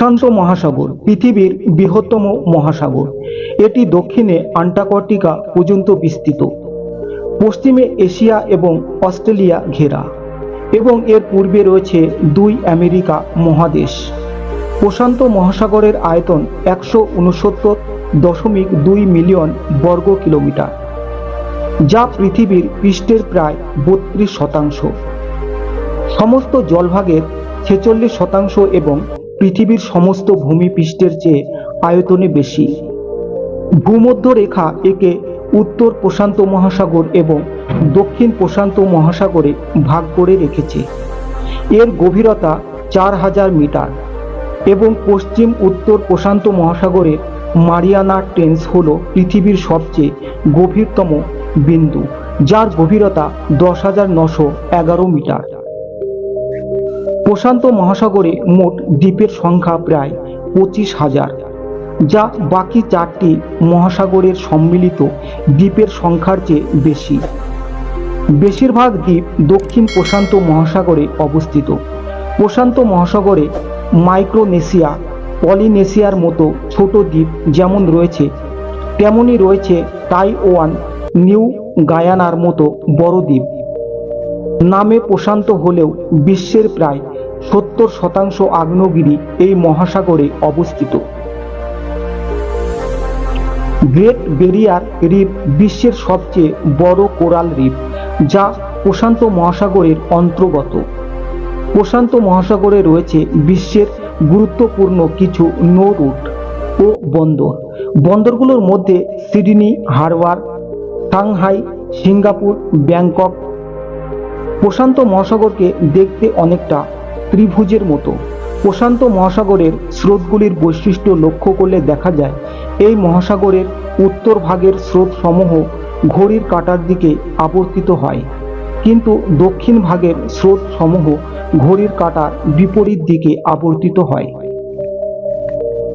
প্রশান্ত মহাসাগর পৃথিবীর বৃহত্তম মহাসাগর। এটি দক্ষিণে আন্টার্কটিকা পর্যন্ত বিস্তৃত, পশ্চিমে এশিয়া এবং অস্ট্রেলিয়া ঘেরা এবং এর পূর্বে রয়েছে দুই আমেরিকা মহাদেশ। প্রশান্ত মহাসাগরের আয়তন 169.2 মিলিয়ন বর্গ কিলোমিটার, যা পৃথিবীর পৃষ্ঠের প্রায় 32%। সমস্ত জলভাগের 46% এবং পৃথিবীর সমস্ত ভূমিপৃষ্ঠের চেয়ে আয়তনে বেশি। ভূমধ্যরেখা একে উত্তর প্রশান্ত মহাসাগর এবং দক্ষিণ প্রশান্ত মহাসাগরে ভাগ করে রেখেছে। এর গভীরতা 4000 মিটার এবং পশ্চিম উত্তর প্রশান্ত মহাসাগরের মারিয়ানা ট্রেঞ্চ হল পৃথিবীর সবচেয়ে গভীরতম বিন্দু, যার গভীরতা 10,911 মিটার। প্রশান্ত মহাসাগরে মোট দ্বীপের সংখ্যা প্রায় 25,000, যা বাকি 4টি মহাসাগরের সম্মিলিত দ্বীপের সংখ্যার চেয়ে বেশি। বেশিরভাগ দ্বীপ দক্ষিণ প্রশান্ত মহাসাগরে অবস্থিত। প্রশান্ত মহাসাগরে মাইক্রোনেশিয়া, পলিনেশিয়ার মতো ছোট দ্বীপ যেমন রয়েছে, তেমনই রয়েছে তাইওয়ান, নিউ গায়ানার মতো বড় দ্বীপ। নামে প্রশান্ত হলেও বিশ্বের প্রায় 70% আগ্নেয়গিরি এই মহাসাগরে অবস্থিত। গ্রেট ব্যারিয়ার রিফ বিশ্বের সবচেয়ে বড় কোরাল রিফ, যা প্রশান্ত মহাসাগরের অন্তর্গত। প্রশান্ত মহাসাগরে রয়েছে বিশ্বের গুরুত্বপূর্ণ কিছু নৌ রুট ও বন্দর। বন্দরগুলোর মধ্যে Sydney harbour, Shanghai, Singapore, Bangkok. প্রশান্ত মহাসাগরকে দেখতে অনেকটা ত্রিভুজের মতো। প্রশান্ত মহাসাগরের স্রোতগুলির বৈশিষ্ট্য লক্ষ্য করলে দেখা যায় এই মহাসাগরের উত্তর ভাগের স্রোতসমূহ ঘড়ির কাঁটার দিকে আবর্তিত হয়, কিন্তু দক্ষিণ ভাগের স্রোতসমূহ ঘড়ির কাঁটার বিপরীত দিকে আবর্তিত হয়।